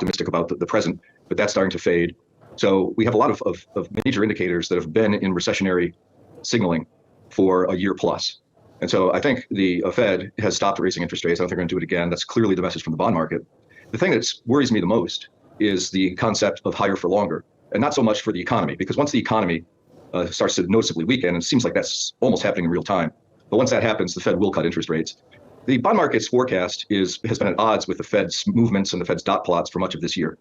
optimistic about the present, but that's starting to fade. So we have a lot of major indicators that have been in recessionary signaling for a year plus. And so I think the Fed has stopped raising interest rates. I don't think they're going to do it again. That's clearly the message from the bond market. The thing that worries me the most is the concept of higher for longer, and not so much for the economy, because once the economy starts to noticeably weaken, and it seems like that's almost happening in real time, but once that happens, the Fed will cut interest rates. The bond market's forecast has been at odds with the Fed's movements and the Fed's dot plots for much of this year.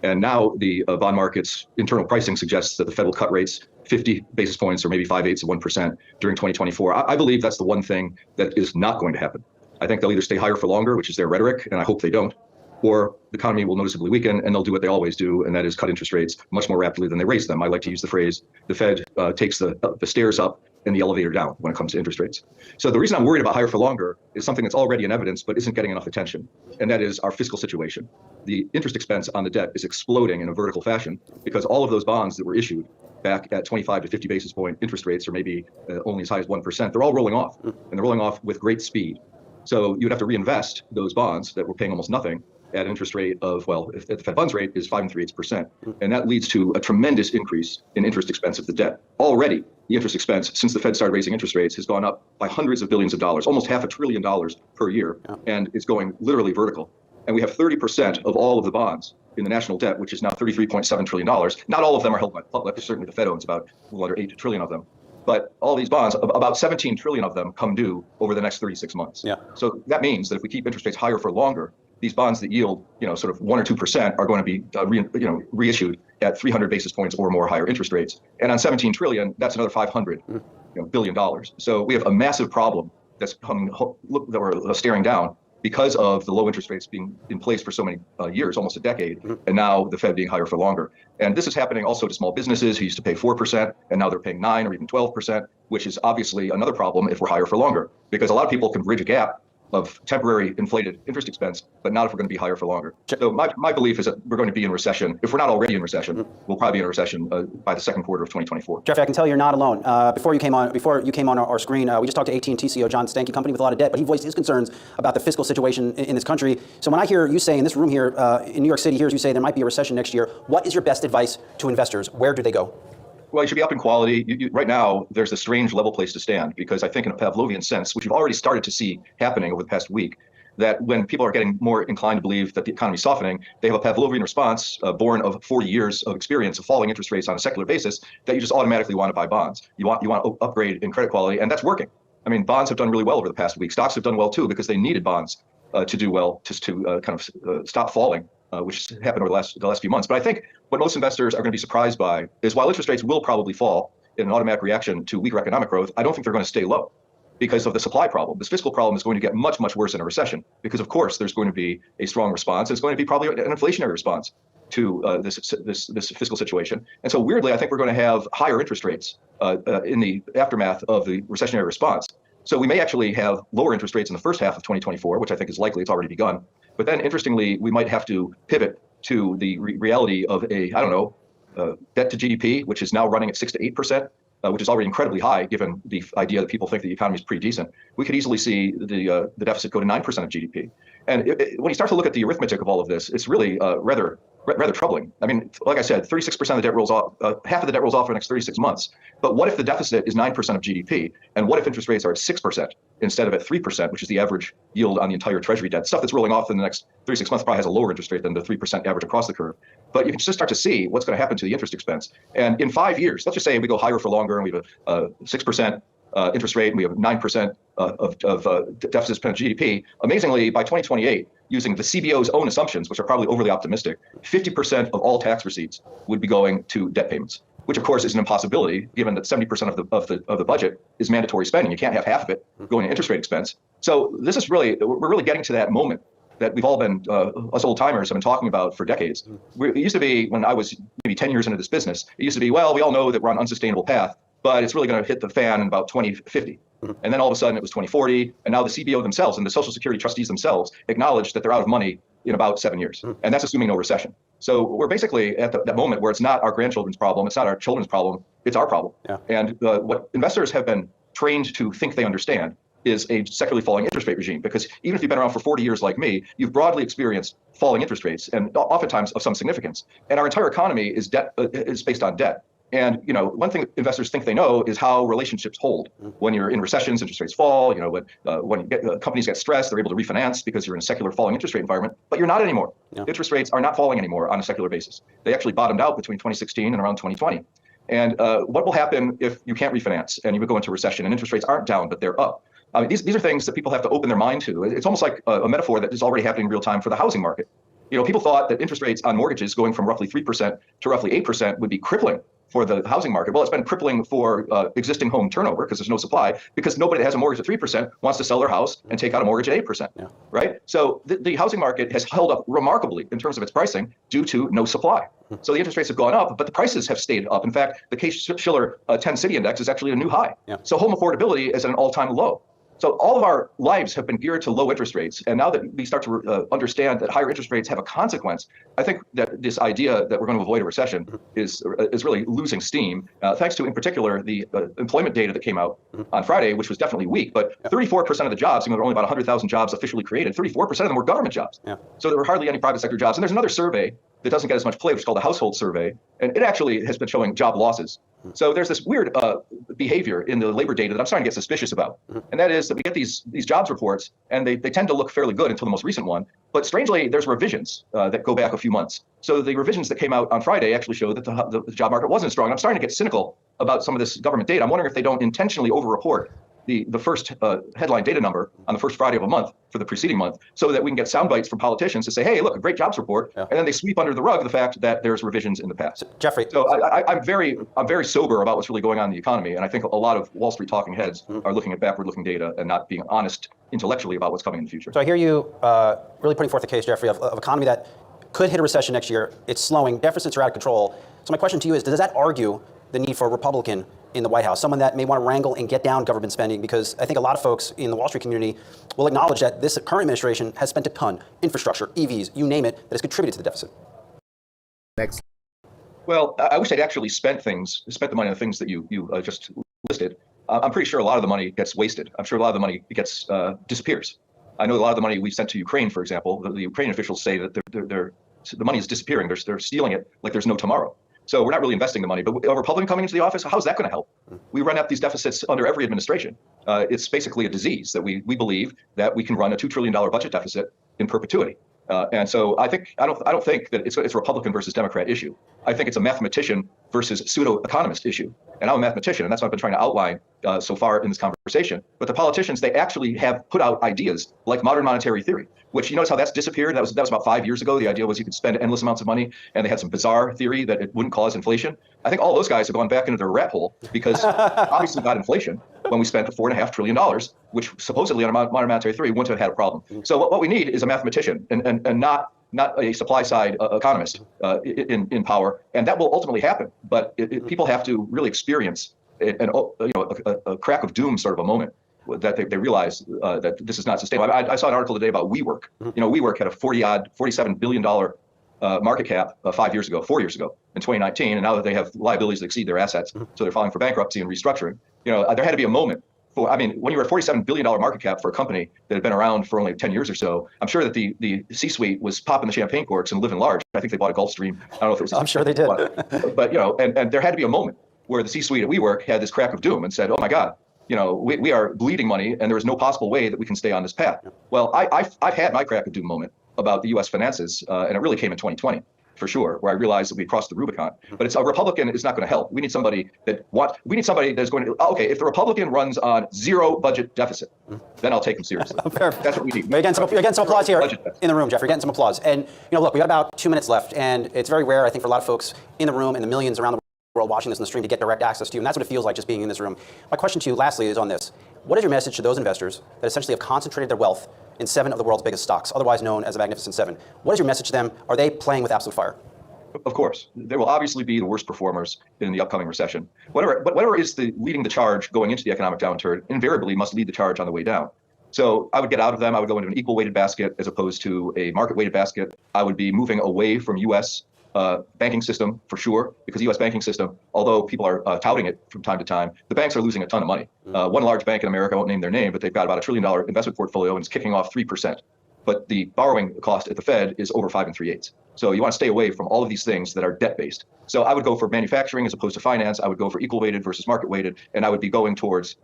And now the bond market's internal pricing suggests that the Fed will cut rates 50 basis points or maybe 5/8 of 1% during 2024. I believe that's the one thing that is not going to happen. I think they'll either stay higher for longer, which is their rhetoric, and I hope they don't, or the economy will noticeably weaken and they'll do what they always do, and that is cut interest rates much more rapidly than they raise them. I like to use the phrase, the Fed takes the stairs up and the elevator down when it comes to interest rates. So the reason I'm worried about higher for longer is something that's already in evidence but isn't getting enough attention, and that is our fiscal situation. The interest expense on the debt is exploding in a vertical fashion because all of those bonds that were issued back at 25 to 50 basis point interest rates, or maybe only as high as 1%, they're all rolling off, and they're rolling off with great speed. So you'd have to reinvest those bonds that were paying almost nothing at an interest rate of, well, if the Fed funds rate is 5 3/8%, and that leads to a tremendous increase in interest expense of the debt. Already, the interest expense since the Fed started raising interest rates has gone up by hundreds of billions of dollars, almost $500 billion per year, and it's going literally vertical. And we have 30% of all of the bonds in the national debt, which is now $33.7 trillion. Not all of them are held by the public. Certainly the Fed owns about a little under 8 trillion of them. But all these bonds, about 17 trillion of them come due over the next 36 months. So that means that if we keep interest rates higher for longer, these bonds that yield, sort of 1 or 2% are going to be, reissued at 300 basis points or more higher interest rates. And on 17 trillion, that's another $500 billion. So we have a massive problem that's coming, that we're staring down because of the low interest rates being in place for so many years, almost a decade, and now the Fed being higher for longer. And this is happening also to small businesses who used to pay 4%, and now they're paying 9 or even 12%, which is obviously another problem if we're higher for longer, because a lot of people can bridge a gap of temporary inflated interest expense, but not if we're going to be higher for longer. So my belief is that we're going to be in recession. If we're not already in recession, we'll probably be in a recession by the second quarter of 2024. Jeffrey, I can tell you're not alone. Before you came on our screen, we just talked to AT&T CEO John Stankey, company with a lot of debt, but he voiced his concerns about the fiscal situation in this country. So when I hear you say in this room here, in New York City, hears you say there might be a recession next year, what is your best advice to investors? Where do they go? Well, you should be up in quality. Right now, there's a strange level place to stand, because I think in a Pavlovian sense, which we've already started to see happening over the past week, that when people are getting more inclined to believe that the economy is softening, they have a Pavlovian response born of 40 years of experience of falling interest rates on a secular basis, that you just automatically want to buy bonds. You want to upgrade in credit quality, and that's working. I mean, bonds have done really well over the past week. Stocks have done well too, because they needed bonds to do well, just to stop falling, which has happened over the last few months. But I think what most investors are going to be surprised by is, while interest rates will probably fall in an automatic reaction to weaker economic growth, I don't think they're going to stay low, because of the supply problem. This fiscal problem is going to get much, much worse in a recession, because of course there's going to be a strong response. It's going to be probably an inflationary response to this fiscal situation. And so weirdly, I think we're going to have higher interest rates in the aftermath of the recessionary response. So we may actually have lower interest rates in the first half of 2024, which I think is likely. It's already begun. But then interestingly, we might have to pivot to the reality of a, debt to GDP, which is now running at 6 to 8%. Which is already incredibly high, given the idea that people think the economy is pretty decent. We could easily see the deficit go to 9% of GDP. And when you start to look at the arithmetic of all of this, it's really rather troubling. I mean, like I said, 36% of the debt rolls off, half of the debt rolls off for the next 36 months. But what if the deficit is 9% of GDP? And what if interest rates are at 6% instead of at 3%, which is the average yield on the entire Treasury debt? Stuff that's rolling off in the next 36 months probably has a lower interest rate than the 3% average across the curve. But you can just start to see what's going to happen to the interest expense. And in 5 years, let's just say we go higher for longer and we have a 6% interest rate and we have 9% of deficit spent GDP. Amazingly, by 2028, using the CBO's own assumptions, which are probably overly optimistic, 50% of all tax receipts would be going to debt payments, which of course is an impossibility, given that 70% of the budget is mandatory spending. You can't have half of it going to interest rate expense. So this is we're really getting to that moment that we've all been, us old timers have been talking about for decades. It used to be, when I was maybe 10 years into this business, it used to be, well, we all know that we're on an unsustainable path, but it's really going to hit the fan in about 2050. And then all of a sudden it was 2040. And now the CBO themselves and the Social Security trustees themselves acknowledge that they're out of money in about 7 years. And that's assuming no recession. So we're basically at that moment where it's not our grandchildren's problem. It's not our children's problem. It's our problem. And what investors have been trained to think they understand is a secularly falling interest rate regime, because even if you've been around for 40 years like me, you've broadly experienced falling interest rates, and oftentimes of some significance. And our entire economy is based on debt. And one thing investors think they know is how relationships hold. When you're in recessions, interest rates fall. When companies get stressed, they're able to refinance because you're in a secular falling interest rate environment. But you're not anymore. Yeah. Interest rates are not falling anymore on a secular basis. They actually bottomed out between 2016 and around 2020. And what will happen if you can't refinance and you would go into recession and interest rates aren't down but they're up? I mean, these are things that people have to open their mind to. It's almost like a metaphor that is already happening in real time for the housing market. People thought that interest rates on mortgages going from roughly 3% to roughly 8% would be crippling for the housing market. Well, it's been crippling for existing home turnover because there's no supply, because nobody that has a mortgage at 3% wants to sell their house and take out a mortgage at 8%, yeah. Right? So the housing market has held up remarkably in terms of its pricing due to no supply. So the interest rates have gone up, but the prices have stayed up. In fact, the Case-Shiller 10-city index is actually a new high. Yeah. So home affordability is at an all-time low. So all of our lives have been geared to low interest rates. And now that we start to understand that higher interest rates have a consequence, I think that this idea that we're going to avoid a recession is really losing steam, thanks to, in particular, the employment data that came out on Friday, which was definitely weak. But 34% of the jobs, there were only about 100,000 jobs officially created, 34% of them were government jobs. Yeah. So there were hardly any private sector jobs. And there's another survey that doesn't get as much play, which is called the household survey. And it actually has been showing job losses. So there's this weird behavior in the labor data that I'm starting to get suspicious about. And that is that we get these jobs reports, and they tend to look fairly good until the most recent one. But strangely, there's revisions that go back a few months. So the revisions that came out on Friday actually show that the job market wasn't strong. I'm starting to get cynical about some of this government data. I'm wondering if they don't intentionally overreport the first headline data number on the first Friday of a month for the preceding month, so that we can get sound bites from politicians to say, hey, look, a great jobs report. Yeah. And then they sweep under the rug the fact that there's revisions in the past. So, Jeffrey. So I'm very sober about what's really going on in the economy. And I think a lot of Wall Street talking heads are looking at backward-looking data and not being honest intellectually about what's coming in the future. So I hear you really putting forth the case, Jeffrey, of an economy that could hit a recession next year. It's slowing. Deficits are out of control. So my question to you is, does that argue the need for a Republican in the White House, someone that may want to wrangle and get down government spending? Because I think a lot of folks in the Wall Street community will acknowledge that this current administration has spent a ton, infrastructure, EVs, you name it, that has contributed to the deficit. Next. Well, I wish I'd actually spent the money on the things that you just listed. I'm pretty sure a lot of the money gets wasted. I'm sure a lot of the money gets disappears. I know a lot of the money we sent to Ukraine, for example, the Ukrainian officials say that the money is disappearing. They're stealing it like there's no tomorrow. So we're not really investing the money. But a Republican coming into the office, how's that going to help? We run up these deficits under every administration. It's basically a disease that we believe that we can run a $2 trillion budget deficit in perpetuity. And so I don't think that it's a Republican versus Democrat issue. I think it's a mathematician versus pseudo-economist issue. And I'm a mathematician, and that's what I've been trying to outline so far in this conversation. But the politicians, they actually have put out ideas like modern monetary theory, which you notice how that's disappeared. That was about 5 years ago. The idea was you could spend endless amounts of money, and they had some bizarre theory that it wouldn't cause inflation. I think all those guys have gone back into their rat hole, because obviously got inflation when we spent $4.5 trillion, which supposedly on modern monetary theory wouldn't have had a problem. So what we need is a mathematician and not a supply side economist in power, and that will ultimately happen. But people have to really experience a crack of doom sort of a moment that they realize that this is not sustainable. I saw an article today about WeWork. WeWork had a $47 billion market cap 4 years ago in 2019, and now that they have liabilities that exceed their assets, so they're filing for bankruptcy and restructuring. There had to be a moment. When you're at $47 billion market cap for a company that had been around for only 10 years or so, I'm sure that the C-suite was popping the champagne corks and living large. I think they bought a Gulfstream. I don't know if it was. I'm sure they did. But and there had to be a moment where the C-suite at WeWork had this crack of doom and said, "Oh my God, we are bleeding money, and there is no possible way that we can stay on this path." Well, I've had my crack of doom moment about the U.S. finances, and it really came in 2020. For sure, where I realized that we crossed the Rubicon. But a Republican is not going to help. We need somebody that's going to, okay, if the Republican runs on zero budget deficit, then I'll take him seriously. That's what we need. You're getting some applause here in the room, Jeffrey. You're getting some applause. And look, we got about 2 minutes left, and it's very rare, I think, for a lot of folks in the room and the millions around the world watching this on the stream to get direct access to you. And that's what it feels like just being in this room. My question to you, lastly, is on this. What is your message to those investors that essentially have concentrated their wealth in 7 of the world's biggest stocks, otherwise known as the Magnificent Seven? What is your message to them? Are they playing with absolute fire? Of course, they will obviously be the worst performers in the upcoming recession. Whatever is leading the charge going into the economic downturn invariably must lead the charge on the way down. So I would get out of them. I would go into an equal weighted basket as opposed to a market weighted basket. I would be moving away from U.S. banking system for sure, because the U.S. banking system, although people are touting it from time to time, the banks are losing a ton of money. One large bank in America, I won't name their name, but they've got about $1 trillion investment portfolio and it's kicking off 3%. But the borrowing cost at the Fed is over 5 3/8. So you want to stay away from all of these things that are debt-based. So I would go for manufacturing as opposed to finance. I would go for equal-weighted versus market-weighted, and I would be going towards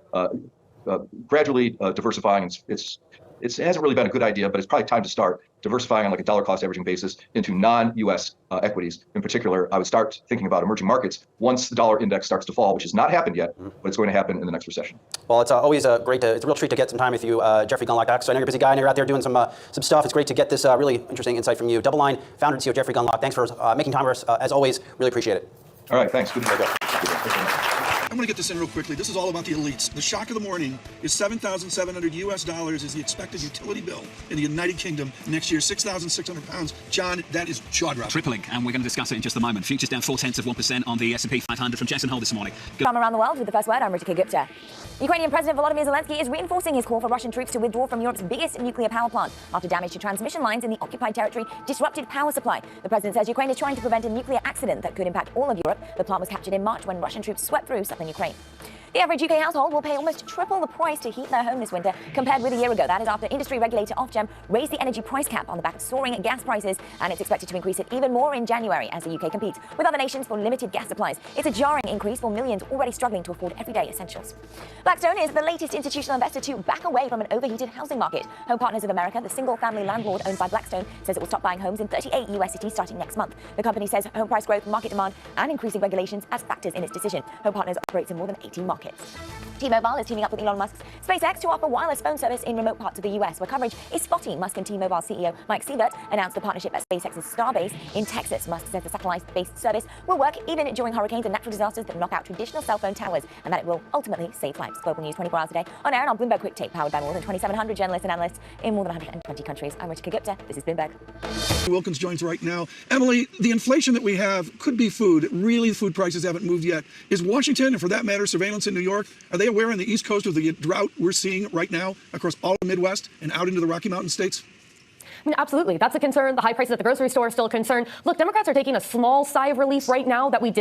gradually diversifying. It hasn't really been a good idea, but it's probably time to start diversifying on like a dollar cost averaging basis into non-U.S. Equities. In particular, I would start thinking about emerging markets once the dollar index starts to fall, which has not happened yet, but it's going to happen in the next recession. Well, it's always it's a real treat to get some time with you, Jeffrey Gundlach. So I know you're a busy guy and you're out there doing some stuff. It's great to get this really interesting insight from you. DoubleLine founder and CEO Jeffrey Gundlach. Thanks for making time for us. As always, really appreciate it. All right, thanks. Good to go. I'm going to get this in real quickly. This is all about the elites. The shock of the morning is $7,700 US is the expected utility bill in the United Kingdom next year, 6,600 pounds. John, that is jaw-dropping. Tripling, and we're going to discuss it in just a moment. Futures down 0.4% on the S&P 500 from Jackson Hole this morning. From around the world with the first word, I'm Richard Gupta. Ukrainian President Volodymyr Zelensky is reinforcing his call for Russian troops to withdraw from Europe's biggest nuclear power plant after damage to transmission lines in the occupied territory disrupted power supply. The president says Ukraine is trying to prevent a nuclear accident that could impact all of Europe. The plant was captured in March when Russian troops swept through southern Ukraine. The average UK household will pay almost triple the price to heat their home this winter compared with a year ago. That is after industry regulator Ofgem raised the energy price cap on the back of soaring gas prices, and it's expected to increase it even more in January as the UK competes with other nations for limited gas supplies. It's a jarring increase for millions already struggling to afford everyday essentials. Blackstone is the latest institutional investor to back away from an overheated housing market. Home Partners of America, the single-family landlord owned by Blackstone, says it will stop buying homes in 38 US cities starting next month. The company says home price growth, market demand, and increasing regulations as factors in its decision. Home Partners operates in more than 80 markets. T-Mobile is teaming up with Elon Musk's SpaceX to offer wireless phone service in remote parts of the US, where coverage is spotty. Musk and T-Mobile CEO Mike Sievert announced the partnership at SpaceX's Starbase in Texas. Musk says the satellite-based service will work even during hurricanes and natural disasters that knock out traditional cell phone towers, and that it will ultimately save lives. Global news 24 hours a day, on air and on Bloomberg Quick Take, powered by more than 2,700 journalists and analysts in more than 120 countries. I'm Richard Gupta. This is Bloomberg. Wilkins joins right now. Emily, the inflation that we have could be food. Really, food prices haven't moved yet. Is Washington, and for that matter, surveillance in New York, are they aware on the East Coast of the drought we're seeing right now across all the Midwest and out into the Rocky Mountain states? I mean, absolutely. That's a concern. The high prices at the grocery store are still a concern. Look, Democrats are taking a small sigh of relief right now that we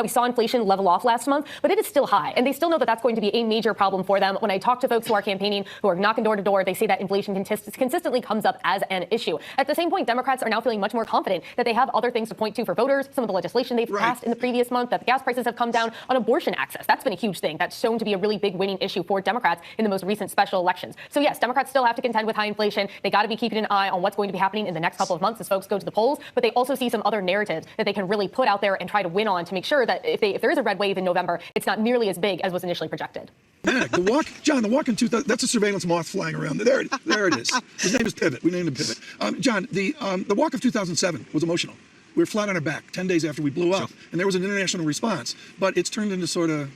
saw inflation level off last month, but it is still high. And they still know that that's going to be a major problem for them. When I talk to folks who are campaigning, who are knocking door to door, they say that inflation consistently comes up as an issue. At the same point, Democrats are now feeling much more confident that they have other things to point to for voters. Some of the legislation they've passed in the previous month, that the gas prices have come down, on abortion access. That's been a huge thing. That's shown to be a really big winning issue for Democrats in the most recent special elections. So yes, Democrats still have to contend with high inflation. They got to be keeping an eye on what's going to be happening in the next couple of months as folks go to the polls, but they also see some other narratives that they can really put out there and try to win on to make sure that if there is a red wave in November, it's not nearly as big as was initially projected. The walk, John, the walk in 2000, that's a surveillance moth flying around. There it is. His name is Pivot. We named him Pivot. John, the walk of 2007 was emotional. We were flat on our back 10 days after we blew up, and there was an international response, but it's turned into sort of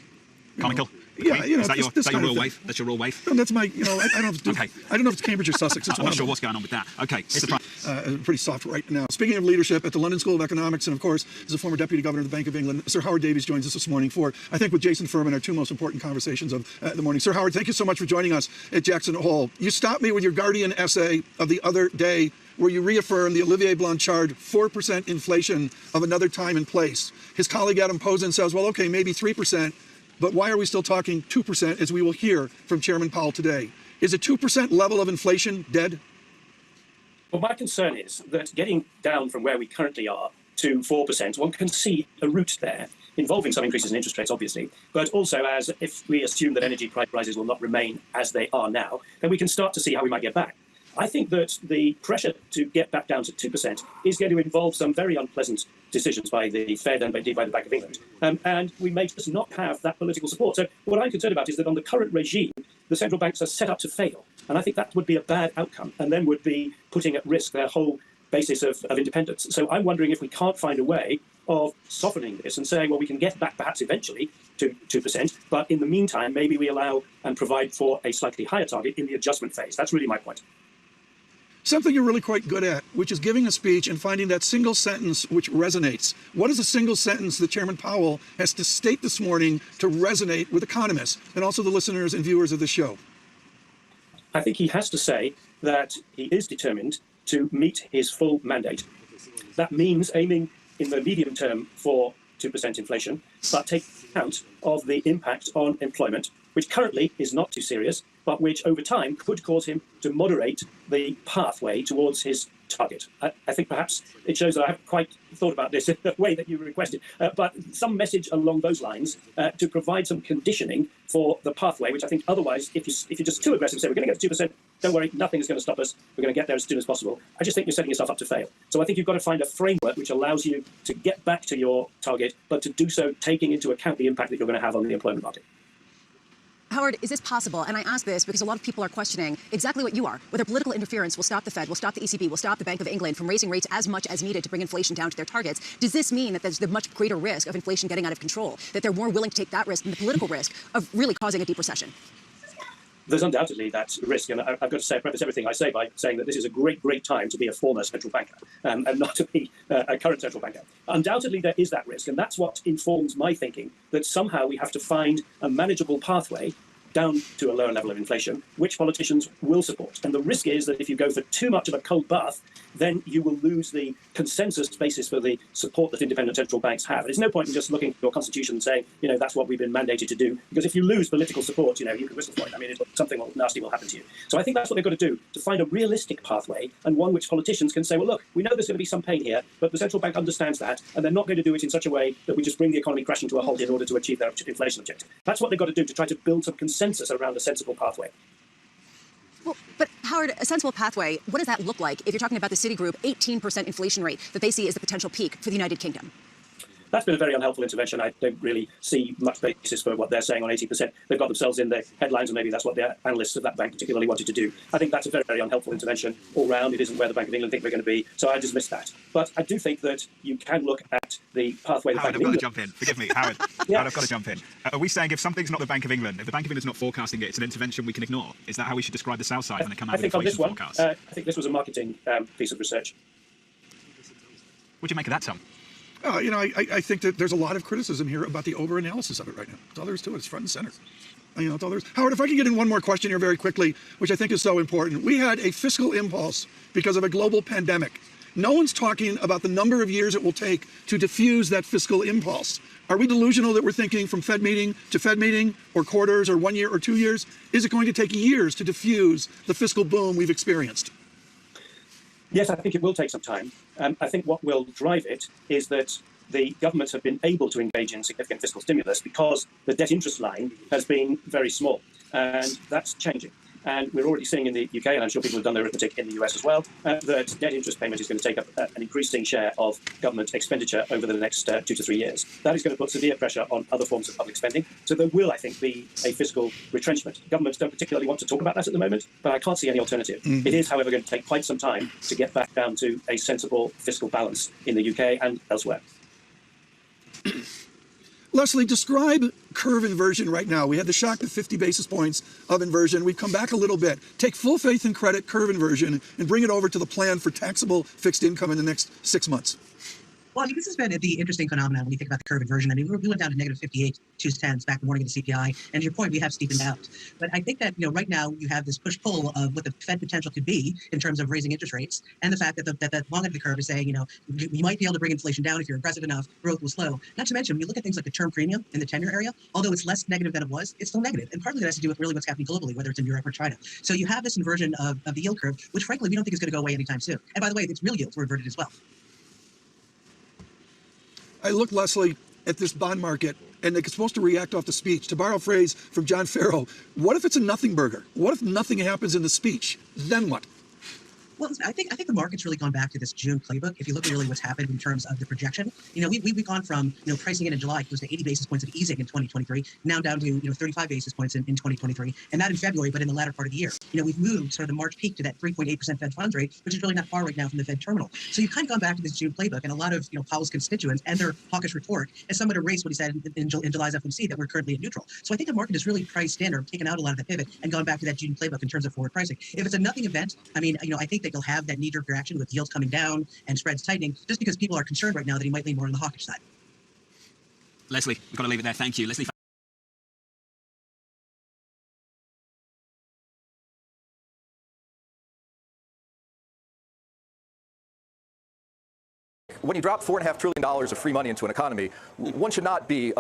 comical. Yeah, you know, is that your real wave? That's your real wave? No, that's my, you know, I don't know if I don't know if it's Cambridge or Sussex. It's I'm not sure what's going on with that. Okay, pretty soft right now. Speaking of leadership, at the London School of Economics, and of course, as a former deputy governor of the Bank of England, Sir Howard Davies joins us this morning for, I think, with Jason Furman, our two most important conversations of the morning. Sir Howard, thank you so much for joining us at Jackson Hole. You stopped me with your Guardian essay of the other day, where you reaffirmed the Olivier Blanchard 4% inflation of another time and place. His colleague Adam Posen says, well, okay, maybe 3%. But why are we still talking 2%, as we will hear from Chairman Powell today? Is a 2% level of inflation dead? Well, my concern is that getting down from where we currently are to 4%, one can see a route there, involving some increases in interest rates, obviously, but also as if we assume that energy price rises will not remain as they are now, then we can start to see how we might get back. I think that the pressure to get back down to 2% is going to involve some very unpleasant decisions by the Fed and indeed by the Bank of England. And we may just not have that political support. So what I'm concerned about is that on the current regime, the central banks are set up to fail. And I think that would be a bad outcome and then would be putting at risk their whole basis of independence. So I'm wondering if we can't find a way of softening this and saying, well, we can get back perhaps eventually to 2%, but in the meantime, maybe we allow and provide for a slightly higher target in the adjustment phase. That's really my point. Something you're really quite good at, which is giving a speech and finding that single sentence which resonates. What is a single sentence that Chairman Powell has to state this morning to resonate with economists and also the listeners and viewers of the show? I think he has to say that he is determined to meet his full mandate. That means aiming in the medium term for 2% inflation, but take account of the impact on employment, which currently is not too serious, but which over time could cause him to moderate the pathway towards his target. I think perhaps it shows that I haven't quite thought about this in the way that you requested, but some message along those lines to provide some conditioning for the pathway, which I think otherwise, if you're just too aggressive, say we're going to get to 2%, don't worry, nothing is going to stop us, we're going to get there as soon as possible. I just think you're setting yourself up to fail. So I think you've got to find a framework which allows you to get back to your target, but to do so taking into account the impact that you're going to have on the employment market. Howard, is this possible? And I ask this because a lot of people are questioning exactly what you are, whether political interference will stop the Fed, will stop the ECB, will stop the Bank of England from raising rates as much as needed to bring inflation down to their targets. Does this mean that there's the much greater risk of inflation getting out of control, that they're more willing to take that risk than the political risk of really causing a deep recession? There's undoubtedly that risk, and I've got to say, preface everything I say by saying that this is a great, great time to be a former central banker and not to be a current central banker. Undoubtedly, there is that risk, and that's what informs my thinking, that somehow we have to find a manageable pathway down to a lower level of inflation, which politicians will support. And the risk is that if you go for too much of a cold bath, then you will lose the consensus basis for the support that independent central banks have. There's no point in just looking at your constitution and saying, that's what we've been mandated to do, because if you lose political support, you can whistle for it. I mean, something nasty will happen to you. So I think that's what they've got to do, to find a realistic pathway, and one which politicians can say, well, look, we know there's going to be some pain here, but the central bank understands that, and they're not going to do it in such a way that we just bring the economy crashing to a halt in order to achieve their inflation objective. That's what they've got to do, to try to build some consensus around a sensible pathway. Well, but Howard, a sensible pathway, what does that look like if you're talking about the Citigroup 18% inflation rate that they see as the potential peak for the United Kingdom? That's been a very unhelpful intervention. I don't really see much basis for what they're saying on 18%. They've got themselves in the headlines, and maybe that's what the analysts of that bank particularly wanted to do. I think that's a very, very unhelpful intervention all round. It isn't where the Bank of England think we're going to be, so I dismiss that. But I do think that you can look at the pathway the Howard, Bank of England... I've got to jump in. Forgive me, Howard. Yeah. Howard, I've got to jump in. Are we saying if something's not the Bank of England, if the Bank of England's not forecasting it, it's an intervention we can ignore? Is that how we should describe the South Side when they come out with inflation forecasts? I think this was a marketing piece of research. What do you make of that, Tom? I think that there's a lot of criticism here about the over-analysis of it right now. That's all there is to it. It's front and center. That's all there is. Howard, if I can get in one more question here very quickly, which I think is so important. We had a fiscal impulse because of a global pandemic. No one's talking about the number of years it will take to diffuse that fiscal impulse. Are we delusional that we're thinking from Fed meeting to Fed meeting, or quarters, or 1 year, or 2 years? Is it going to take years to diffuse the fiscal boom we've experienced? Yes, I think it will take some time. I think what will drive it is that the governments have been able to engage in significant fiscal stimulus because the debt interest line has been very small, and that's changing. And we're already seeing in the UK, and I'm sure people have done their arithmetic in the US as well, that debt interest payment is going to take up an increasing share of government expenditure over the next 2 to 3 years. That is going to put severe pressure on other forms of public spending. So there will, I think, be a fiscal retrenchment. Governments don't particularly want to talk about that at the moment, but I can't see any alternative. It is, however, going to take quite some time to get back down to a sensible fiscal balance in the UK and elsewhere. Leslie, describe curve inversion right now. We had the shock of 50 basis points of inversion. We've come back a little bit. Take full faith and credit curve inversion and bring it over to the plan for taxable fixed income in the next 6 months. Well, I mean, this has been the interesting phenomenon when you think about the curve inversion. I mean, we went down to negative 58, 2/10 back the morning of the CPI. And to your point, we have steepened out. But I think that, right now you have this push-pull of what the Fed potential could be in terms of raising interest rates, and the fact that the long end of the curve is saying, you might be able to bring inflation down if you're aggressive enough, growth will slow. Not to mention, when you look at things like the term premium in the 10-year area, although it's less negative than it was, it's still negative. And partly that has to do with really what's happening globally, whether it's in Europe or China. So you have this inversion of the yield curve, which frankly, we don't think is going to go away anytime soon. And by the way, its real yields were inverted as well. I look, Leslie, at this bond market, and it's supposed to react off the speech. To borrow a phrase from John Farrow, what if it's a nothing burger? What if nothing happens in the speech? Then what? Well, I think the market's really gone back to this June playbook. If you look at really what's happened in terms of the projection, we've gone from pricing in July close to 80 basis points of easing in 2023, now down to 35 basis points in 2023, and not in February, but in the latter part of the year. We've moved sort of the March peak to that 3.8% Fed funds rate, which is really not far right now from the Fed terminal. So you've kind of gone back to this June playbook, and a lot of Powell's constituents and their hawkish report has somewhat erased what he said in July's FOMC, that we're currently at neutral. So I think the market has really priced in or taken out a lot of the pivot and gone back to that June playbook in terms of forward pricing. If it's a nothing event, I mean, I think that you'll have that knee-jerk reaction with yields coming down and spreads tightening, just because people are concerned right now that he might lean more on the hawkish side. Leslie, we've got to leave it there. Thank you. Leslie. when you drop $4.5 trillion of free money into an economy, one should not be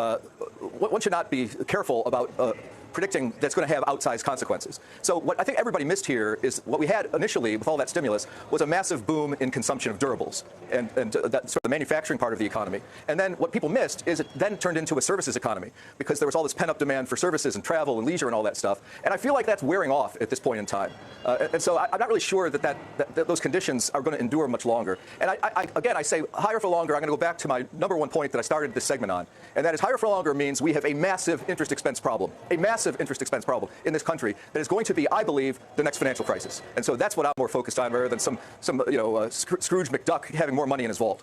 careful about predicting that's going to have outsized consequences. So what I think everybody missed here is what we had initially with all that stimulus was a massive boom in consumption of durables and that sort of the manufacturing part of the economy. And then what people missed is it then turned into a services economy because there was all this pent-up demand for services and travel and leisure and all that stuff. And I feel like that's wearing off at this point in time. And so I'm not really sure that those conditions are going to endure much longer. And again, I say higher for longer. I'm going to go back to my #1 point that I started this segment on. And that is higher for longer means we have a massive interest expense problem. A massive interest expense problem in this country that is going to be, I believe, the next financial crisis. And so that's what I'm more focused on rather than some Scrooge McDuck having more money in his vault.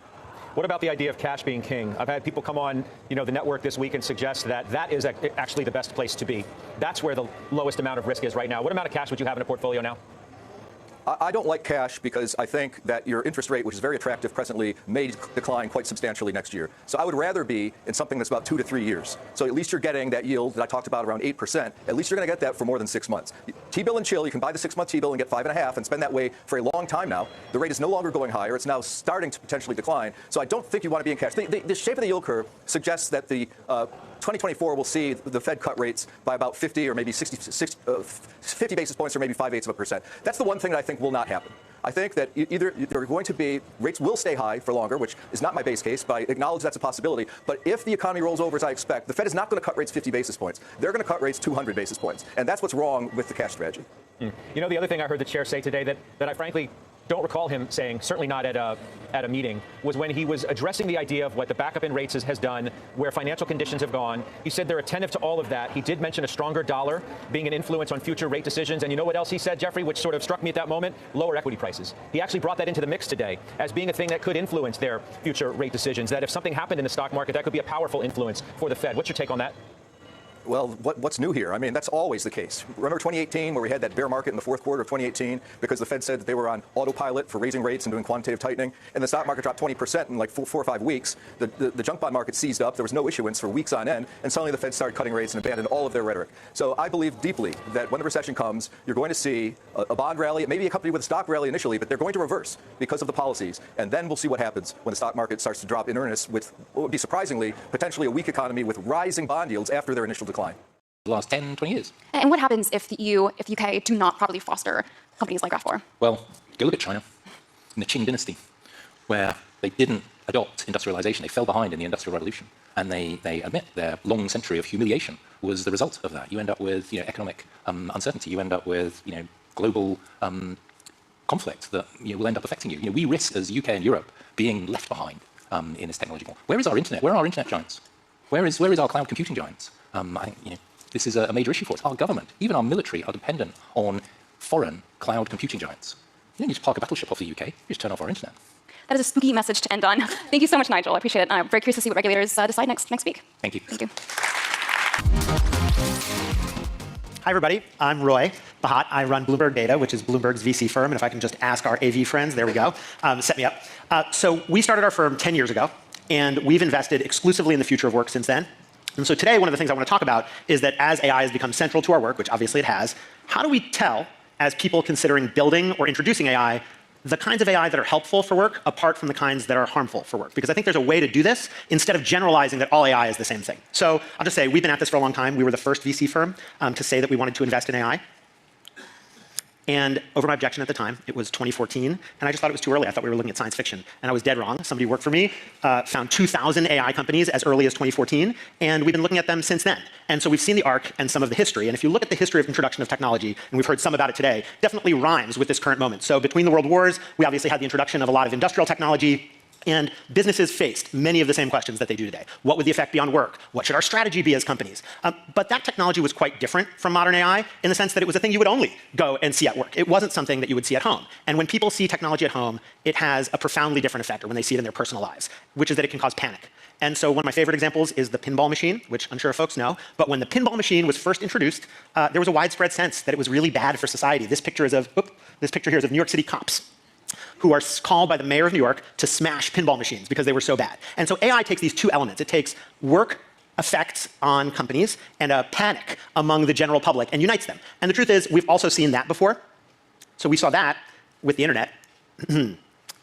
What about the idea of cash being king? I've had people come on, the network this week and suggest that that is actually the best place to be. That's where the lowest amount of risk is right now. What amount of cash would you have in a portfolio now? I don't like cash because I think that your interest rate, which is very attractive presently, may decline quite substantially next year. So I would rather be in something that's about 2 to 3 years. So at least you're getting that yield that I talked about around 8%. At least you're going to get that for more than 6 months. T-bill and chill, you can buy the 6-month T-bill and get 5.5 and spend that way for a long time now. The rate is no longer going higher. It's now starting to potentially decline. So I don't think you want to be in cash. The shape of the yield curve suggests that the 2024 will see the Fed cut rates by about 50 or maybe 50 basis points or maybe 0.5%. That's the one thing that I think will not happen. I think that either they're going to be, rates will stay high for longer, which is not my base case, but I acknowledge that's a possibility. But if the economy rolls over as I expect, the Fed is not going to cut rates 50 basis points. They're going to cut rates 200 basis points. And that's what's wrong with the cash strategy. The other thing I heard the chair say today that I frankly don't recall him saying, certainly not at a meeting, was when he was addressing the idea of what the backup in rates has done, where financial conditions have gone. He said they're attentive to all of that. He did mention a stronger dollar being an influence on future rate decisions. And you know what else he said, Jeffrey, which sort of struck me at that moment? Lower equity prices. He actually brought that into the mix today as being a thing that could influence their future rate decisions, that if something happened in the stock market, that could be a powerful influence for the Fed. What's your take on that? Well, what's new here? I mean, that's always the case. Remember 2018, where we had that bear market in the fourth quarter of 2018 because the Fed said that they were on autopilot for raising rates and doing quantitative tightening, and the stock market dropped 20% in like 4 or 5 weeks. The junk bond market seized up. There was no issuance for weeks on end, and suddenly the Fed started cutting rates and abandoned all of their rhetoric. So I believe deeply that when the recession comes, you're going to see a bond rally, maybe accompanied with a stock rally initially, but they're going to reverse because of the policies. And then we'll see what happens when the stock market starts to drop in earnest with what would be surprisingly potentially a weak economy with rising bond yields after their initial decline. The last 10, 20 years. And what happens if the EU, if the UK do not properly foster companies like Graph4? Well, go look at China in the Qing dynasty, where they didn't adopt industrialization. They fell behind in the Industrial Revolution, and they admit their long century of humiliation was the result of that. You end up with economic uncertainty. You end up with global conflict that will end up affecting you. We risk as UK and Europe being left behind in this technology war. Where is our internet? Where are our internet giants? Where is our cloud computing giants? I think this is a major issue for us. Our government, even our military, are dependent on foreign cloud computing giants. You don't need to park a battleship off the UK. You just turn off our internet. That is a spooky message to end on. Thank you so much, Nigel. I appreciate it. I'm very curious to see what regulators decide next week. Thank you. Thank you. Hi, everybody. I'm Roy Bahat. I run Bloomberg Data, which is Bloomberg's VC firm. And if I can just ask our AV friends, there we go, set me up. So we started our firm 10 years ago, and we've invested exclusively in the future of work since then. And so today, one of the things I want to talk about is that as AI has become central to our work, which obviously it has, how do we tell, as people considering building or introducing AI, the kinds of AI that are helpful for work apart from the kinds that are harmful for work? Because I think there's a way to do this instead of generalizing that all AI is the same thing. So I'll just say we've been at this for a long time. We were the first VC firm to say that we wanted to invest in AI. And over my objection at the time, it was 2014, and I just thought it was too early. I thought we were looking at science fiction, and I was dead wrong. Somebody worked for me, found 2,000 AI companies as early as 2014, and we've been looking at them since then. And so we've seen the arc and some of the history. And if you look at the history of introduction of technology, and we've heard some about it today, definitely rhymes with this current moment. So between the world wars, we obviously had the introduction of a lot of industrial technology, and businesses faced many of the same questions that they do today. What would the effect be on work? What should our strategy be as companies? But that technology was quite different from modern AI in the sense that it was a thing you would only go and see at work. It wasn't something that you would see at home. And when people see technology at home, it has a profoundly different effect, or when they see it in their personal lives, which is that it can cause panic. And so one of my favorite examples is the pinball machine, which I'm sure folks know. But when the pinball machine was first introduced, there was a widespread sense that it was really bad for society. This picture here is of New York City cops who are called by the mayor of New York to smash pinball machines because they were so bad. And so AI takes these two elements. It takes work effects on companies and a panic among the general public and unites them. And the truth is, we've also seen that before. So we saw that with the internet.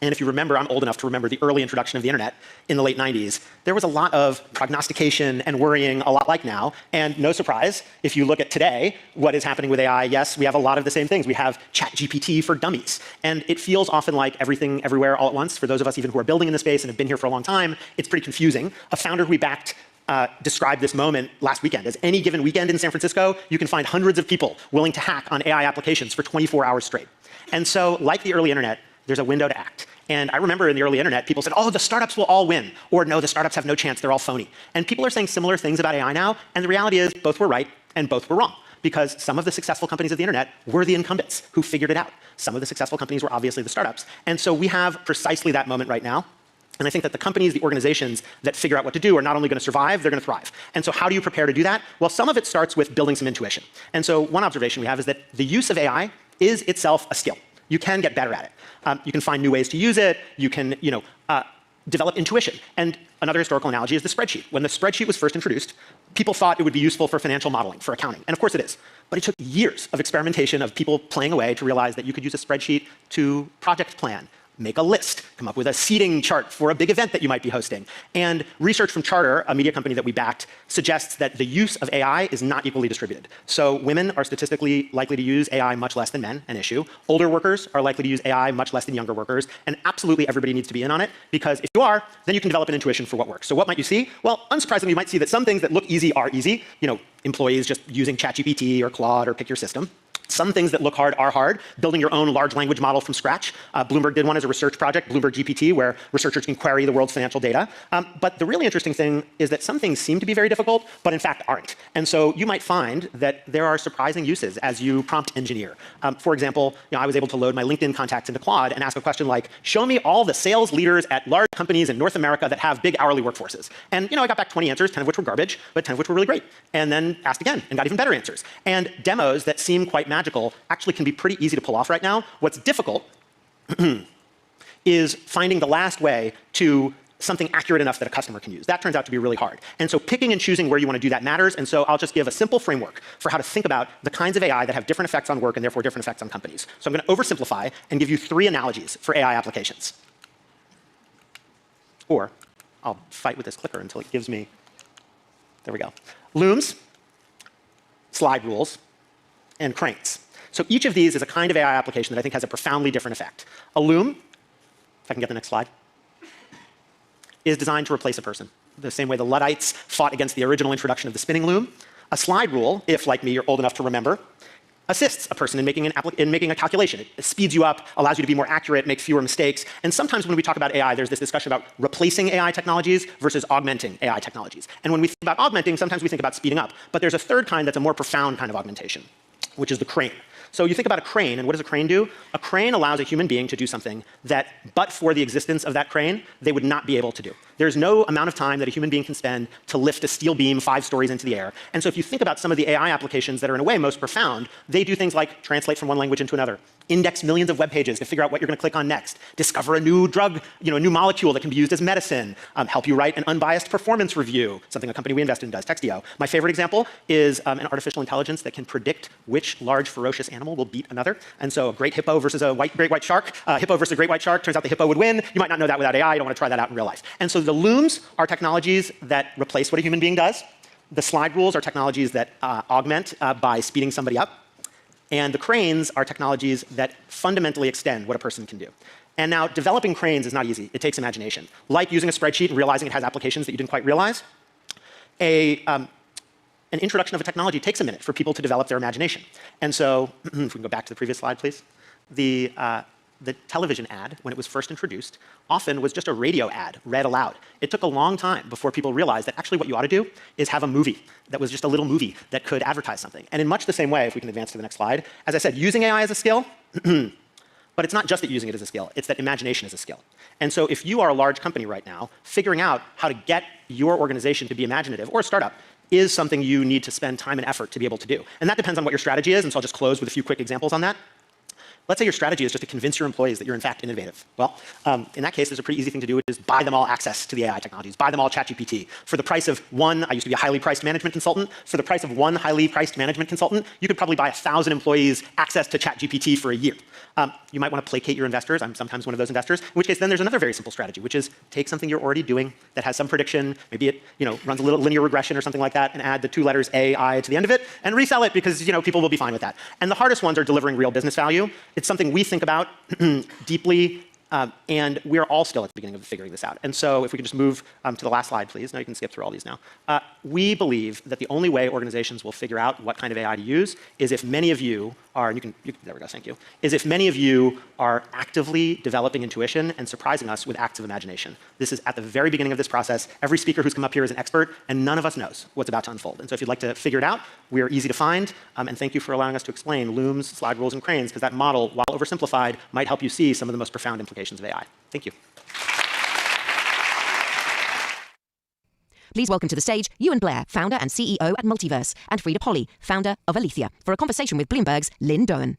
And if you remember, I'm old enough to remember the early introduction of the internet in the late 90s. There was a lot of prognostication and worrying, a lot like now. And no surprise, if you look at today, what is happening with AI, yes, we have a lot of the same things. We have ChatGPT for dummies. And it feels often like everything everywhere all at once. For those of us even who are building in the space and have been here for a long time, it's pretty confusing. A founder who we backed described this moment last weekend as any given weekend in San Francisco, you can find hundreds of people willing to hack on AI applications for 24 hours straight. And so, like the early internet, there's a window to act. And I remember in the early internet, people said, oh, the startups will all win. Or no, the startups have no chance, they're all phony. And people are saying similar things about AI now. And the reality is both were right and both were wrong. Because some of the successful companies of the internet were the incumbents who figured it out. Some of the successful companies were obviously the startups. And so we have precisely that moment right now. And I think that the companies, the organizations that figure out what to do are not only going to survive, they're going to thrive. And so how do you prepare to do that? Well, some of it starts with building some intuition. And so one observation we have is that the use of AI is itself a skill. You can get better at it. You can find new ways to use it. You can, develop intuition. And another historical analogy is the spreadsheet. When the spreadsheet was first introduced, people thought it would be useful for financial modeling, for accounting. And of course it is. But it took years of experimentation of people playing away to realize that you could use a spreadsheet to project plan, make a list, come up with a seating chart for a big event that you might be hosting. And research from Charter, a media company that we backed, suggests that the use of AI is not equally distributed. So women are statistically likely to use AI much less than men, an issue. Older workers are likely to use AI much less than younger workers. And absolutely everybody needs to be in on it, because if you are, then you can develop an intuition for what works. So what might you see? Well, unsurprisingly, you might see that some things that look easy are easy. Employees just using ChatGPT or Claude or pick your system. Some things that look hard are hard. Building your own large language model from scratch. Bloomberg did one as a research project, Bloomberg GPT, where researchers can query the world's financial data. But the really interesting thing is that some things seem to be very difficult, but in fact aren't. And so you might find that there are surprising uses as you prompt engineer. For example, I was able to load my LinkedIn contacts into Claude and ask a question like, show me all the sales leaders at large companies in North America that have big hourly workforces. And I got back 20 answers, 10 of which were garbage, but 10 of which were really great. And then asked again and got even better answers. And demos that seem quite magical actually can be pretty easy to pull off right now. What's difficult is finding the last way to something accurate enough that a customer can use. That turns out to be really hard. And so picking and choosing where you want to do that matters. And so I'll just give a simple framework for how to think about the kinds of AI that have different effects on work and therefore different effects on companies. So I'm going to oversimplify and give you 3 analogies for AI applications. Or I'll fight with this clicker until it gives me, there we go. Looms, slide rules, and cranes. So each of these is a kind of AI application that I think has a profoundly different effect. A loom, if I can get the next slide, is designed to replace a person, the same way the Luddites fought against the original introduction of the spinning loom. A slide rule, if like me you're old enough to remember, assists a person in making a calculation. It speeds you up, allows you to be more accurate, make fewer mistakes. And sometimes when we talk about AI, there's this discussion about replacing AI technologies versus augmenting AI technologies. And when we think about augmenting, sometimes we think about speeding up. But there's a third kind that's a more profound kind of augmentation, which is the crane. So you think about a crane, and what does a crane do? A crane allows a human being to do something that, but for the existence of that crane, they would not be able to do. There's no amount of time that a human being can spend to lift a steel beam 5 stories into the air. And so if you think about some of the AI applications that are in a way most profound, they do things like translate from one language into another, index millions of web pages to figure out what you're going to click on next, discover a new drug, a new molecule that can be used as medicine, help you write an unbiased performance review, something a company we invested in does, Textio. My favorite example is an artificial intelligence that can predict which large ferocious animal will beat another. And so a great hippo versus a great white shark, hippo versus a great white shark, turns out the hippo would win. You might not know that without AI. You don't want to try that out in real life. And so the looms are technologies that replace what a human being does. The slide rules are technologies that augment by speeding somebody up. And the cranes are technologies that fundamentally extend what a person can do. And now developing cranes is not easy. It takes imagination. Like using a spreadsheet and realizing it has applications that you didn't quite realize. An introduction of a technology takes a minute for people to develop their imagination. And so, if we can go back to the previous slide, please. The television ad, when it was first introduced, often was just a radio ad read aloud. It took a long time before people realized that actually what you ought to do is have a movie that was just a little movie that could advertise something. And in much the same way, if we can advance to the next slide, as I said, using AI as a skill, but it's not just that using it as a skill, it's that imagination is a skill. And so if you are a large company right now, figuring out how to get your organization to be imaginative, or a startup, is something you need to spend time and effort to be able to do. And that depends on what your strategy is, and so I'll just close with a few quick examples on that. Let's say your strategy is just to convince your employees that you're in fact innovative. Well, in that case, there's a pretty easy thing to do, which is buy them all access to the AI technologies. Buy them all ChatGPT. For the price of one, I used to be a highly priced management consultant. For the price of one highly priced management consultant, you could probably buy 1,000 employees access to ChatGPT for a year. You might want to placate your investors. I'm sometimes one of those investors. In which case, then there's another very simple strategy, which is take something you're already doing that has some prediction. Maybe it runs a little linear regression or something like that, and add the 2 letters AI to the end of it, and resell it because people will be fine with that. And the hardest ones are delivering real business value. It's something we think about deeply. And we're all still at the beginning of figuring this out. And so if we could just move to the last slide, please. Now you can skip through all these now. We believe that the only way organizations will figure out what kind of AI to use is if many of you are, and there we go, thank you, is if many of you are actively developing intuition and surprising us with acts of imagination. This is at the very beginning of this process. Every speaker who's come up here is an expert, and none of us knows what's about to unfold. And so if you'd like to figure it out, we are easy to find. And thank you for allowing us to explain looms, slide rules, and cranes, because that model, while oversimplified, might help you see some of the most profound implications of AI. Thank you. Please welcome to the stage Ewan Blair, founder and CEO at Multiverse, and Frida Polly, founder of Alethea, for a conversation with Bloomberg's Lynn Doan.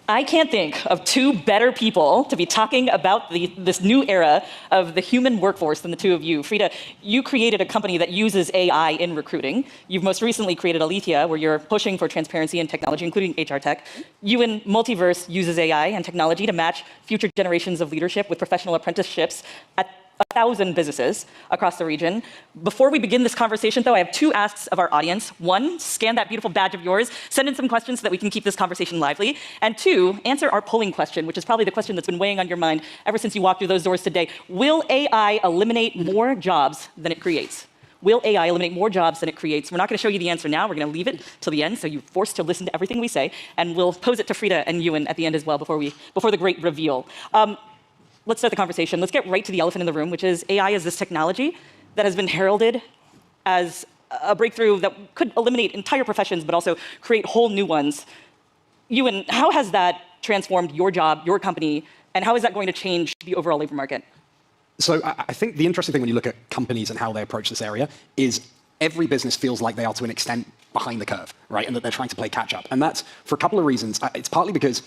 I can't think of 2 better people to be talking about this new era of the human workforce than the 2 of you. Frida, you created a company that uses AI in recruiting. You've most recently created Alethea, where you're pushing for transparency in technology, including HR tech. Ewan, Multiverse uses AI and technology to match future generations of leadership with professional apprenticeships at 1,000 businesses across the region. Before we begin this conversation, though, I have 2 asks of our audience. 1, scan that beautiful badge of yours, send in some questions so that we can keep this conversation lively. And 2, answer our polling question, which is probably the question that's been weighing on your mind ever since you walked through those doors today. Will AI eliminate more jobs than it creates? Will AI eliminate more jobs than it creates? We're not going to show you the answer now. We're going to leave it till the end, so you're forced to listen to everything we say. And we'll pose it to Frida and Ewan at the end as well before the great reveal. Let's start the conversation. Let's get right to the elephant in the room, which is AI is this technology that has been heralded as a breakthrough that could eliminate entire professions, but also create whole new ones. Ewan, how has that transformed your job, your company, and how is that going to change the overall labor market? So I think the interesting thing when you look at companies and how they approach this area is every business feels like they are to an extent behind the curve, right? And that they're trying to play catch up. And that's for a couple of reasons. It's partly because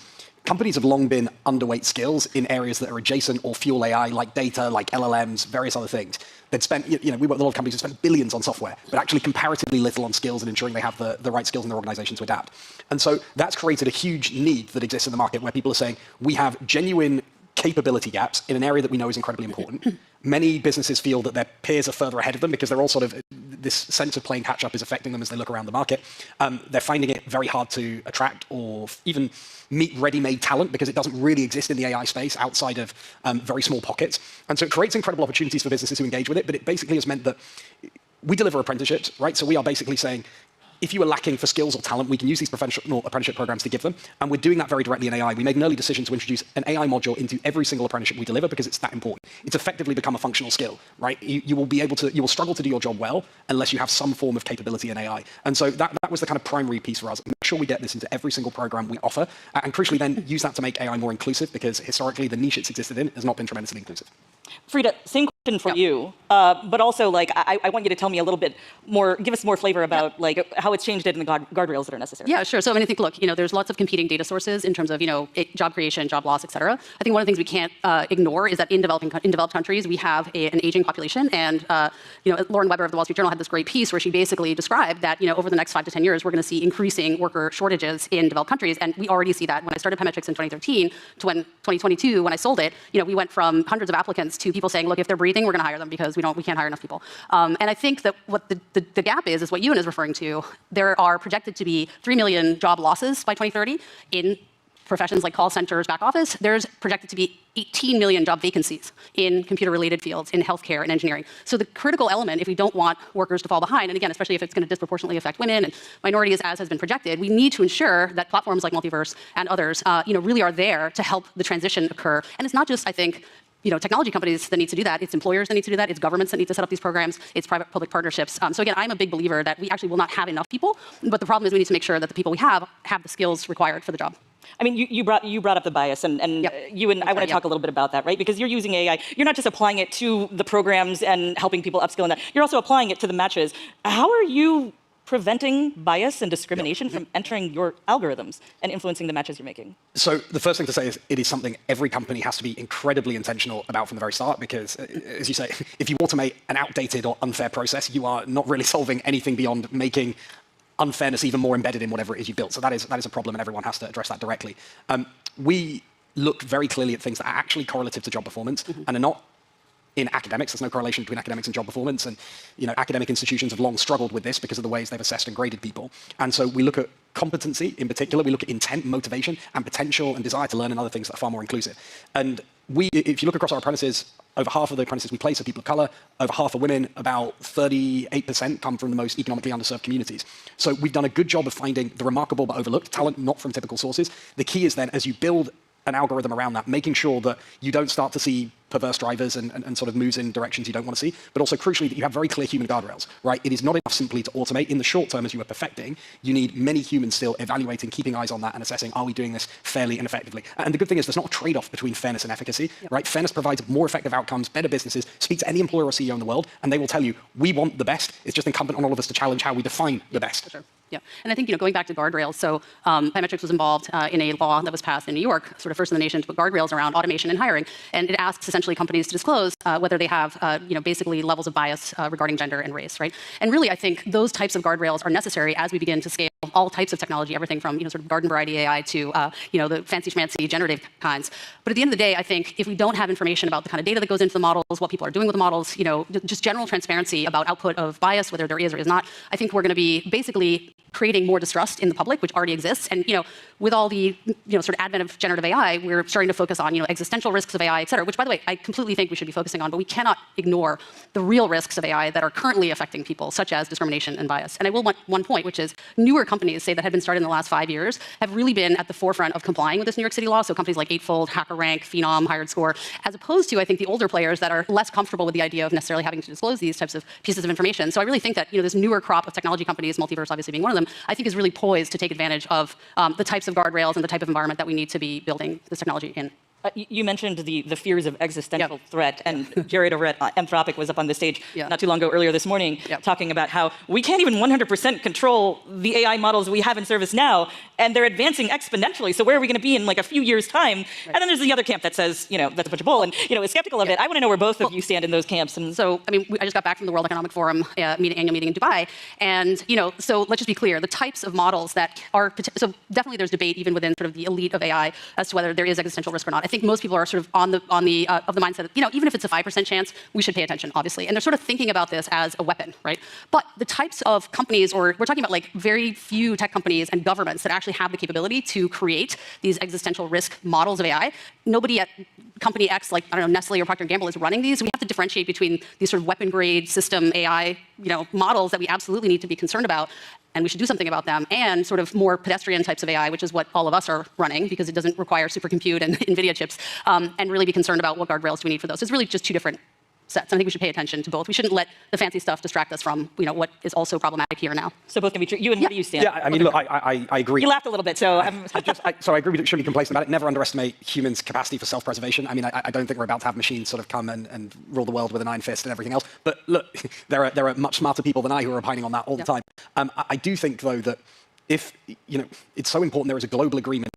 companies have long been underweight skills in areas that are adjacent or fuel AI, like data, like LLMs, various other things. They'd spent, we work with a lot of companies who spend billions on software, but actually comparatively little on skills and ensuring they have the right skills in their organization to adapt. And so that's created a huge need that exists in the market where people are saying, we have genuine capability gaps in an area that we know is incredibly important. Many businesses feel that their peers are further ahead of them because they're all sort of, this sense of playing catch up is affecting them as they look around the market. They're finding it very hard to attract or even meet ready-made talent because it doesn't really exist in the AI space outside of very small pockets. And so it creates incredible opportunities for businesses who engage with it, but it basically has meant that we deliver apprenticeships, right? So we are basically saying, if you are lacking for skills or talent, we can use these professional apprenticeship programs to give them. And we're doing that very directly in AI. We made an early decision to introduce an AI module into every single apprenticeship we deliver because it's that important. It's effectively become a functional skill, right? You will struggle to do your job well unless you have some form of capability in AI. And so that was the kind of primary piece for us. Make sure we get this into every single program we offer. And crucially then use that to make AI more inclusive because historically the niche it's existed in has not been tremendously inclusive. Frida, same question for you, but also I want you to tell me a little bit more, give us more flavor about how it's changed it and the guardrails that are necessary. Yeah, sure. So I think, look, there's lots of competing data sources in terms of, job creation, job loss, et cetera. I think one of the things we can't ignore is that in developed countries, we have an aging population. And, Lauren Weber of the Wall Street Journal had this great piece where she basically described that, over the next 5 to 10 years, we're going to see increasing worker shortages in developed countries. And we already see that. When I started Pemetrix in 2013 to 2022, when I sold it, we went from hundreds of applicants to people saying, look, if they're breathing, we're going to hire them because we can't hire enough people. And I think that what the gap is what Ewan is referring to. There are projected to be 3 million job losses by 2030 in professions like call centers, back office. There's projected to be 18 million job vacancies in computer-related fields, in healthcare and engineering. So the critical element, if we don't want workers to fall behind, and again, especially if it's going to disproportionately affect women and minorities as has been projected, we need to ensure that platforms like Multiverse and others, really are there to help the transition occur. And it's not just, I think, technology companies that need to do that. It's employers that need to do that. It's governments that need to set up these programs. It's private-public partnerships. So again, I'm a big believer that we actually will not have enough people, but the problem is we need to make sure that the people we have the skills required for the job. I mean, you brought up the bias, and you and I want to talk a little bit about that, right? Because you're using AI. You're not just applying it to the programs and helping people upskill in that. You're also applying it to the matches. How are you preventing bias and discrimination from entering your algorithms and influencing the matches you're making? So the first thing to say is it is something every company has to be incredibly intentional about from the very start, because as you say, if you automate an outdated or unfair process, you are not really solving anything beyond making unfairness even more embedded in whatever it is you built. So that is a problem, and everyone has to address that directly. We look very clearly at things that are actually correlative to job performance and are not in academics. There's no correlation between academics and job performance, and academic institutions have long struggled with this because of the ways they've assessed and graded people. And so we look at competency in particular, we look at intent, motivation, and potential and desire to learn, and other things that are far more inclusive. And if you look across our apprentices, over half of the apprentices we place are people of color, over half are women, about 38% come from the most economically underserved communities. So we've done a good job of finding the remarkable but overlooked talent, not from typical sources. The key is then, as you build an algorithm around that, making sure that you don't start to see perverse drivers and sort of moves in directions you don't want to see, but also crucially that you have very clear human guardrails, right? It is not enough simply to automate. In the short term, as you are perfecting, you need many humans still evaluating, keeping eyes on that and assessing, are we doing this fairly and effectively? And the good thing is there's not a trade-off between fairness and efficacy, right? Fairness provides more effective outcomes, better businesses. Speak to any employer or CEO in the world, and they will tell you, we want the best. It's just incumbent on all of us to challenge how we define the best. For sure. Yeah, and I think going back to guardrails, so Biometrics was involved in a law that was passed in New York, sort of first in the nation, to put guardrails around automation and hiring, and it asks essentially companies to disclose whether they have basically levels of bias regarding gender and race, right? And really, I think those types of guardrails are necessary as we begin to scale all types of technology, everything from sort of garden variety AI to the fancy schmancy generative kinds. But at the end of the day, I think if we don't have information about the kind of data that goes into the models, what people are doing with the models, just general transparency about output of bias, whether there is or is not, I think we're going to be basically creating more distrust in the public, which already exists. And with all the sort of advent of generative AI, we're starting to focus on existential risks of AI, et cetera, which, by the way, I completely think we should be focusing on, but we cannot ignore the real risks of AI that are currently affecting people, such as discrimination and bias. And I will want one point, which is newer companies, say, that have been started in the last 5 years, have really been at the forefront of complying with this New York City law. So companies like Eightfold, HackerRank, Phenom, HiredScore, as opposed to, I think, the older players that are less comfortable with the idea of necessarily having to disclose these types of pieces of information. So I really think that this newer crop of technology companies, Multiverse obviously being one of them, I think is really poised to take advantage of the types of guardrails and the type of environment that we need to be building this technology in. You mentioned the fears of existential threat, and Jared over at Anthropic was up on the stage not too long ago, earlier this morning, talking about how we can't even 100% control the AI models we have in service now, and they're advancing exponentially. So where are we going to be in like a few years' time? Right. And then there's the other camp that says, that's a bunch of bull, and is skeptical of it. I want to know where both of you stand in those camps. And so, I just got back from the World Economic Forum annual meeting in Dubai, and so let's just be clear: the types of models that are so definitely there's debate even within sort of the elite of AI as to whether there is existential risk or not. I think most people are sort of of the mindset that, even if it's a 5% chance, we should pay attention, obviously. And they're sort of thinking about this as a weapon, right? But the types of companies, or we're talking about like very few tech companies and governments that actually have the capability to create these existential risk models of AI. Nobody at company X, like, I don't know, Nestle or Procter & Gamble is running these. We have to differentiate between these sort of weapon grade system AI, models that we absolutely need to be concerned about, and we should do something about them, and sort of more pedestrian types of AI, which is what all of us are running because it doesn't require supercompute and NVIDIA chips, and really be concerned about what guardrails do we need for those. It's really just two different sets. I think we should pay attention to both. We shouldn't let the fancy stuff distract us from, what is also problematic here now. So both can be true. You and where do you stand? Yeah, look, I agree. You laughed a little bit, so I agree we shouldn't be complacent about it. Never underestimate humans' capacity for self-preservation. I don't think we're about to have machines sort of come and rule the world with an iron fist and everything else. But look, there are much smarter people than I who are opining on that all the time. I do think, though, that if, it's so important there is a global agreement